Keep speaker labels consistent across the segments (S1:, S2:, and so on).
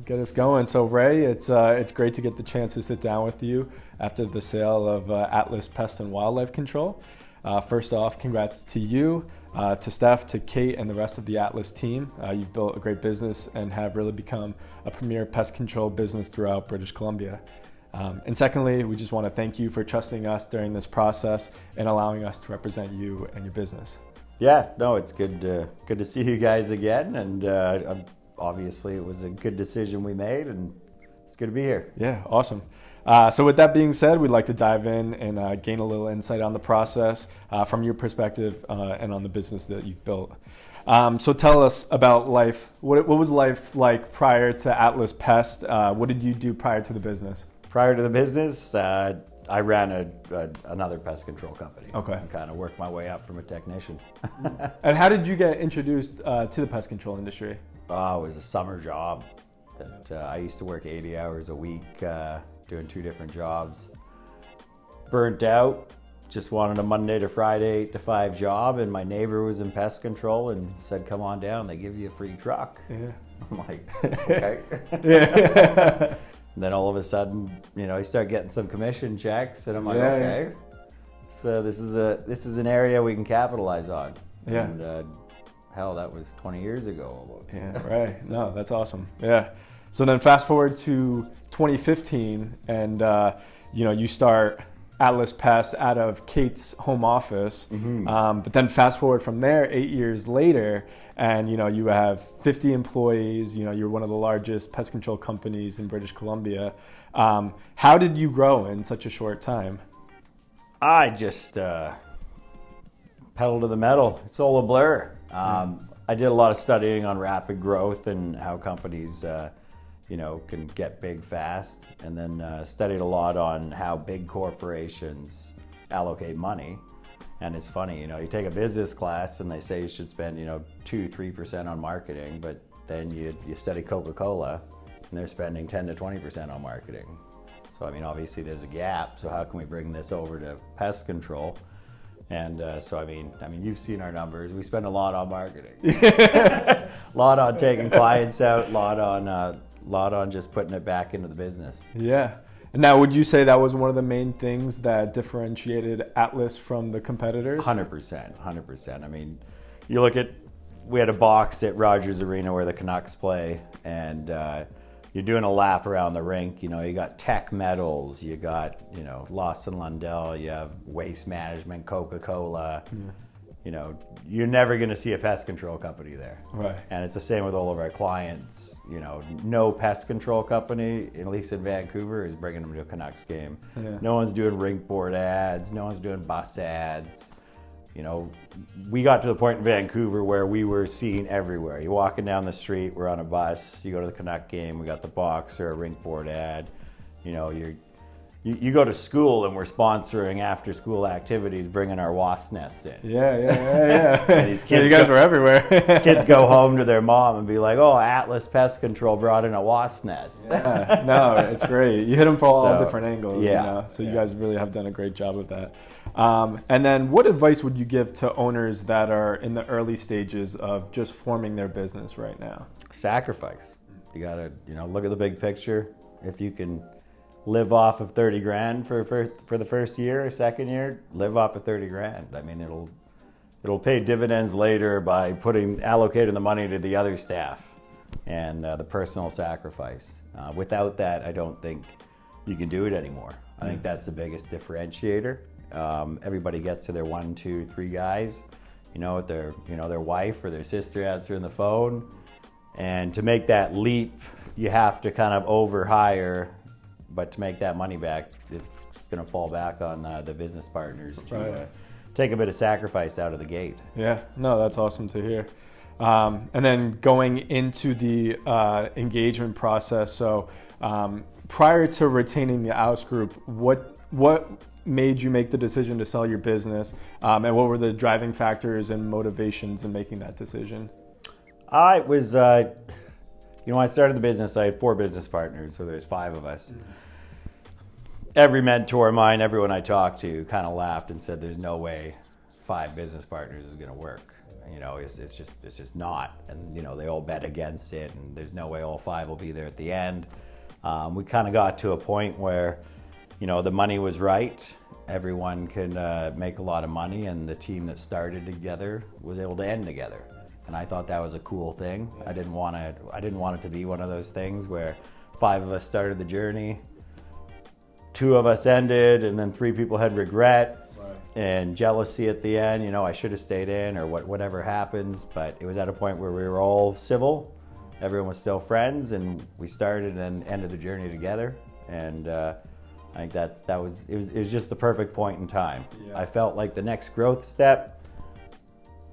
S1: get us going. So Ray, it's great to get the chance to sit down with you after the sale of Atlas Pest and Wildlife Control. First off, congrats to you, to Steph, to Kate, and the rest of the Atlas team. You've built a great business and have really become a premier pest control business throughout British Columbia. And secondly, we just want to thank you for trusting us during this process and allowing us to represent you and your business.
S2: Yeah, no, it's good to see you guys again, and obviously it was a good decision we made, and it's good to be here.
S1: Yeah, awesome. So with that being said, we'd like to dive in and gain a little insight on the process from your perspective and on the business that you've built. So tell us about life. What was life like prior to Atlas Pest? What did you do prior to the business?
S2: Prior to the business, I ran another pest control company.
S1: Okay.
S2: And kind of worked my way up from a technician.
S1: And how did you get introduced to the pest control industry?
S2: It was a summer job. I used to work 80 hours a week doing 2 different jobs. Burnt out, just wanted a Monday to Friday 8 to 5 job, and my neighbor was in pest control and said, come on down, they give you a free truck.
S1: Yeah.
S2: I'm like, okay.
S1: Yeah.
S2: And then all of a sudden, you start getting some commission checks, and I'm like,
S1: Yeah,
S2: okay. So this is an area we can capitalize on.
S1: Yeah.
S2: And hell, that was 20 years ago almost.
S1: Yeah, right. No, that's awesome. Yeah. So then fast forward to 2015, and you start Atlas Pest out of Kate's home office. Mm-hmm. But then fast forward from there 8 years later, and you have 50 employees. You're one of the largest pest control companies in British Columbia. How did you grow in such a short time?
S2: I just pedal to the metal. It's all a blur. I did a lot of studying on rapid growth and how companies can get big fast, and then studied a lot on how big corporations allocate money. And it's funny, you take a business class and they say you should spend 2-3% on marketing, but then you study Coca-Cola and they're spending 10 to 20% on marketing. So obviously there's a gap. So how can we bring this over to pest control? And so you've seen our numbers. We spend a lot on marketing, a lot on taking clients out, a lot on just putting it back into the business.
S1: Yeah. And now, would you say that was one of the main things that differentiated Atlas from the competitors?
S2: 100%. You look at, we had a box at Rogers Arena where the Canucks play, and you're doing a lap around the rink. You got Tech Metals, you got Lawson Lundell, you have Waste Management, Coca-Cola. Yeah. You're never going to see a pest control company there.
S1: Right.
S2: And it's the same with all of our clients. No pest control company, at least in Vancouver, is bringing them to a Canucks game. Yeah. No one's doing rink board ads. No one's doing bus ads. We got to the point in Vancouver where we were seen everywhere. You're walking down the street, we're on a bus, you go to the Canuck game, we got the box or a rink board ad. You go to school and we're sponsoring after school activities, bringing our wasp nests in.
S1: Yeah.
S2: And these kids
S1: you guys were everywhere.
S2: Kids go home to their mom and be like, oh, Atlas Pest Control brought in a wasp nest.
S1: Yeah, no, it's great. You hit them from all different angles, So you guys really have done a great job with that. And then what advice would you give to owners that are in the early stages of just forming their business right now?
S2: Sacrifice. You got to, look at the big picture. If you can live off of 30 grand for the first year or second year, live off of 30 grand. It'll pay dividends later by allocating the money to the other staff and the personal sacrifice. Without that, I don't think you can do it anymore. I think that's the biggest differentiator. Everybody gets to their 1, 2, 3 guys, with their wife or their sister answering the phone. And to make that leap, you have to kind of overhire. But to make that money back, it's going to fall back on the business partners to take a bit of sacrifice out of the gate.
S1: Yeah, no, that's awesome to hear. And then going into the engagement process, so prior to retaining the Aus Group, what made you make the decision to sell your business, and what were the driving factors and motivations in making that decision?
S2: I was, when I started the business, I had 4 business partners, so there's 5 of us. Every mentor of mine, everyone I talked to kind of laughed and said, there's no way 5 business partners is going to work. You know, it's just not. And, you know, they all bet against it, and there's no way all 5 will be there at the end. We kind of got to a point where, you know, the money was right. Everyone can make a lot of money, and the team that started together was able to end together. And I thought that was a cool thing. I didn't want it to be one of those things where 5 of us started the journey, 2 of us ended, and then 3 people had regret and jealousy at the end. You know, I should have stayed in, or whatever happens. But it was at a point where we were all civil. Everyone was still friends, and we started and ended the journey together. And I think it was just the perfect point in time. Yeah. I felt like the next growth step,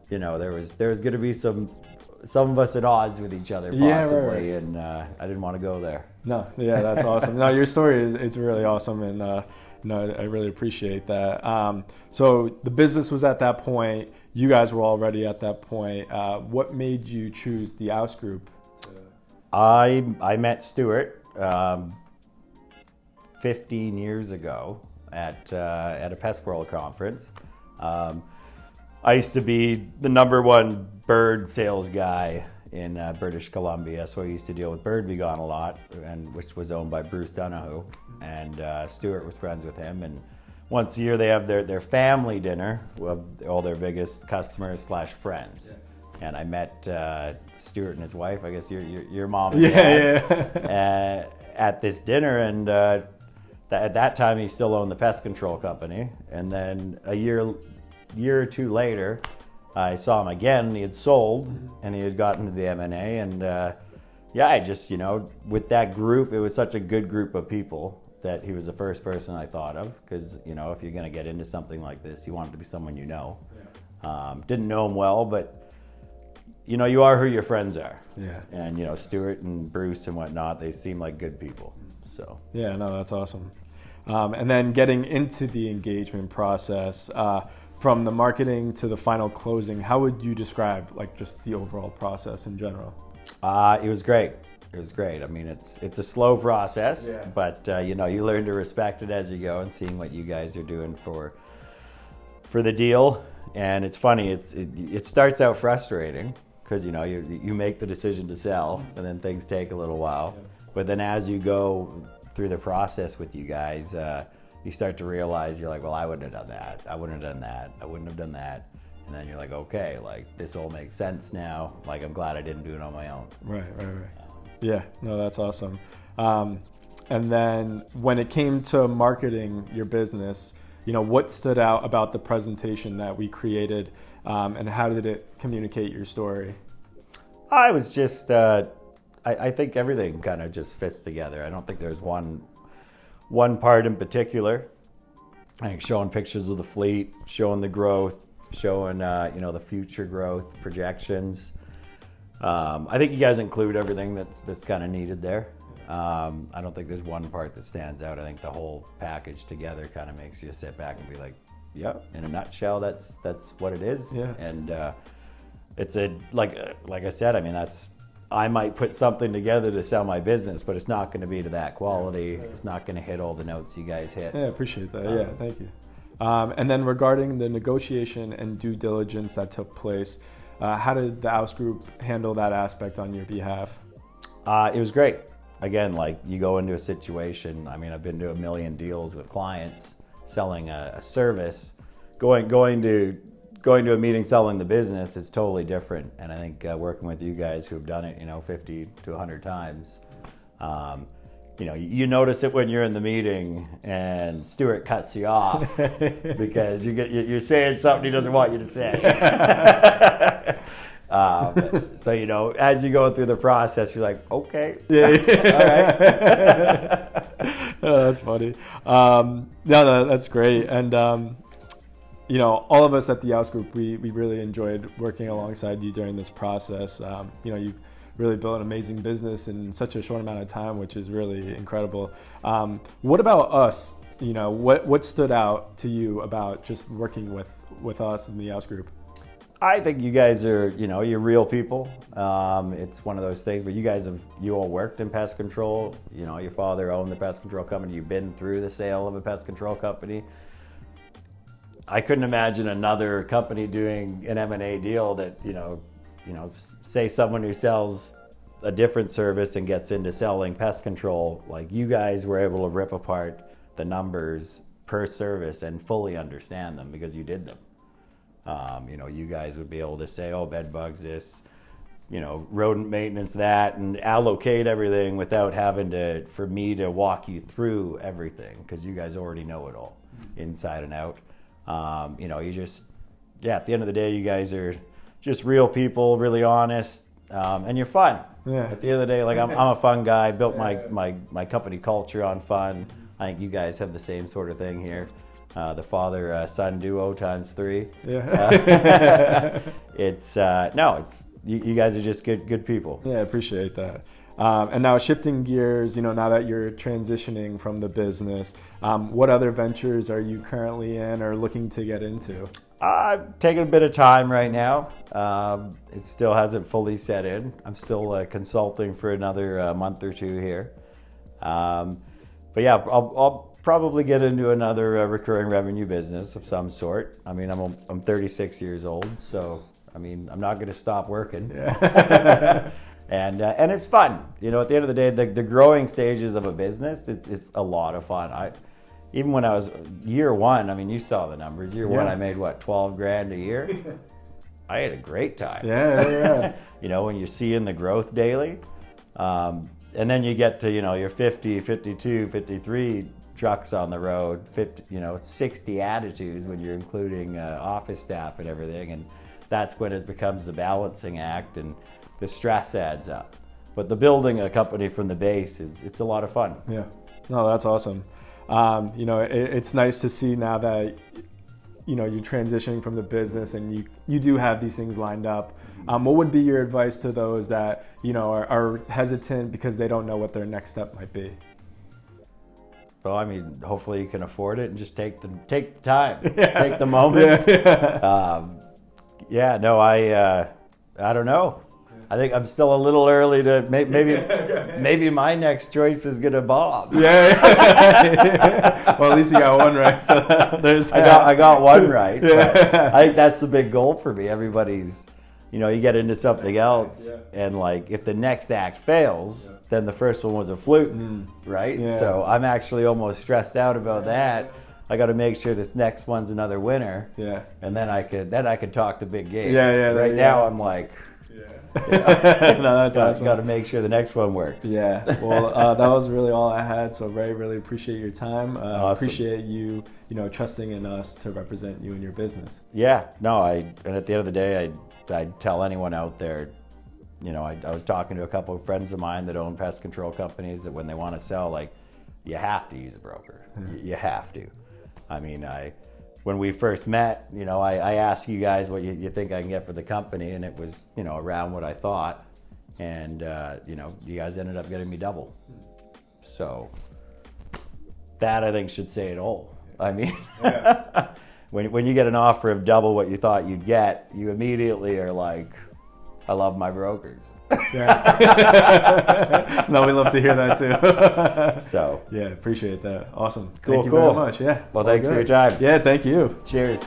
S2: you know, there was going to be some of us at odds with each other possibly,
S1: yeah, right.
S2: And I didn't want to go there.
S1: No, yeah, that's awesome. No, your story is really awesome, and no, I really appreciate that. So the business was at that point. You guys were already at that point. What made you choose the Oust Group?
S2: I met Stuart 15 years ago at a Pest World conference. I used to be the #1 bird sales guy in British Columbia, so I used to deal with Bird Be Gone a lot, and which was owned by Bruce Donoghue, and Stuart was friends with him. And once a year they have their family dinner with all their biggest customers / friends. Yeah. And I met Stuart and his wife, I guess your mom and dad, at this dinner, and at that time he still owned the pest control company. And then a year or 2 later, I saw him again, and he had sold, and he had gotten to the M&A, and I just, you know, with that group, it was such a good group of people that he was the first person I thought of, because, you know, if you're going to get into something like this, you want it to be someone you know. Yeah. Didn't know him well, but, you know, you are who your friends are. Yeah. And, you know, Stuart and Bruce and whatnot, they seem like good people, so.
S1: Yeah, no, that's awesome. And then getting into the engagement process, from the marketing to the final closing, how would you describe like just the overall process in general?
S2: It was great. It was great. I mean, it's a slow process, but you know, you learn to respect it as you go, and seeing what you guys are doing for the deal. And it's funny. It starts out frustrating because, you know, you make the decision to sell, and then things take a little while. Yeah. But then as you go through the process with you guys, you start to realize, you're like, well, I wouldn't have done that. I wouldn't have done that. I wouldn't have done that. And then you're like, okay, like this all makes sense now. Like, I'm glad I didn't do it on my own.
S1: Right. Yeah, no, that's awesome. And then when it came to marketing your business, you know, what stood out about the presentation that we created, and how did it communicate your story?
S2: I was just, I think everything kind of just fits together. I don't think there's one part in particular. I think showing pictures of the fleet, showing the growth, showing you know, the future growth projections. I think you guys include everything that's kind of needed there. I don't think there's one part that stands out. I think the whole package together kind of makes you sit back and be like, yep, in a nutshell, that's what it is. Yeah. And it's like I said, I mean, I might put something together to sell my business, but it's not going to be to that quality. It's not going to hit all the notes you guys hit.
S1: Yeah, I appreciate that. Yeah, thank you. And then regarding the negotiation and due diligence that took place, how did the Oust Group handle that aspect on your behalf?
S2: It was great. Again, like, you go into a situation, I mean, I've been to 1 million deals with clients selling a service. Going to a meeting selling the business, it's totally different. And I think working with you guys who have done it, you know, 50 to 100 times, you know, you notice it when you're in the meeting and Stuart cuts you off because you're saying something he doesn't want you to say. So, you know, as you go through the process, you're like, okay, all right.
S1: Oh, that's funny. No, that's great. And, you know, all of us at the Oust Group, we really enjoyed working alongside you during this process. You know, you've really built an amazing business in such a short amount of time, which is really incredible. What about us? You know, what stood out to you about just working with us in the Oust Group?
S2: I think you guys are, you know, you're real people. It's one of those things, but you all worked in pest control. You know, your father owned the pest control company. You've been through the sale of a pest control company. I couldn't imagine another company doing an M&A deal that, say someone who sells a different service and gets into selling pest control, like you guys were able to rip apart the numbers per service and fully understand them because you did them. You guys would be able to say, oh, bed bugs this, rodent maintenance that, and allocate everything without having for me to walk you through everything because you guys already know it all inside and out. At the end of the day, you guys are just real people, really honest, and you're fun.
S1: Yeah.
S2: At the end of the day, like I'm a fun guy, built my company culture on fun. I think you guys have the same sort of thing here. The father-son duo times 3.
S1: Yeah.
S2: You guys are just good people.
S1: Yeah, I appreciate that. And now shifting gears, now that you're transitioning from the business, what other ventures are you currently in or looking to get into?
S2: I'm taking a bit of time right now. It still hasn't fully set in. I'm still consulting for another month or 2 here. But yeah, I'll probably get into another recurring revenue business of some sort. I mean, I'm 36 years old, so I'm not going to stop working.
S1: Yeah.
S2: And it's fun. At the end of the day, the growing stages of a business, it's a lot of fun. Even when I was year 1, you saw the numbers. Year 1, I made $12,000 a year. I had a great time.
S1: Yeah.
S2: When you're seeing the growth daily. And then you get to, your 50, 52, 53 trucks on the road, 60 attitudes when you're including office staff and everything. And that's when it becomes the balancing act and the stress adds up. But the building a company from the base it's a lot of fun.
S1: Yeah. No, that's awesome. It's nice to see now that, you're transitioning from the business and you do have these things lined up. What would be your advice to those that, are hesitant because they don't know what their next step might be?
S2: Well, hopefully you can afford it and just take the time, take the moment. I don't know. I think I'm still a little early to maybe my next choice is gonna bomb.
S1: Yeah. Well, at least you got one right. So there's that.
S2: I got one right. Yeah. I think that's the big goal for me. Everybody's, you get into something else, and if the next act fails, then the first one was a fluke, right?
S1: Yeah.
S2: So I'm actually almost stressed out about that. I got to make sure this next one's another winner.
S1: Yeah.
S2: And then I could talk the big game.
S1: Yeah.
S2: Right now I'm like.
S1: Yeah. No, that's awesome.
S2: Got to make sure the next one works.
S1: Yeah. Well, that was really all I had. So Ray, really appreciate your time.
S2: Awesome.
S1: Appreciate you, trusting in us to represent you and your business.
S2: Yeah. No, and at the end of the day, I'd tell anyone out there, I was talking to a couple of friends of mine that own pest control companies that when they want to sell, you have to use a broker. You have to. When we first met, I asked you guys what you think I can get for the company, and it was, around what I thought. And, you guys ended up getting me double. So that I think should say it all. When you get an offer of double what you thought you'd get, you immediately are like, I love my brokers.
S1: Yeah. No, we love to hear that too.
S2: So
S1: yeah, appreciate that. Awesome.
S2: Cool,
S1: Thank you very much. Yeah.
S2: Well, thanks for your time.
S1: Yeah, thank you.
S2: Cheers.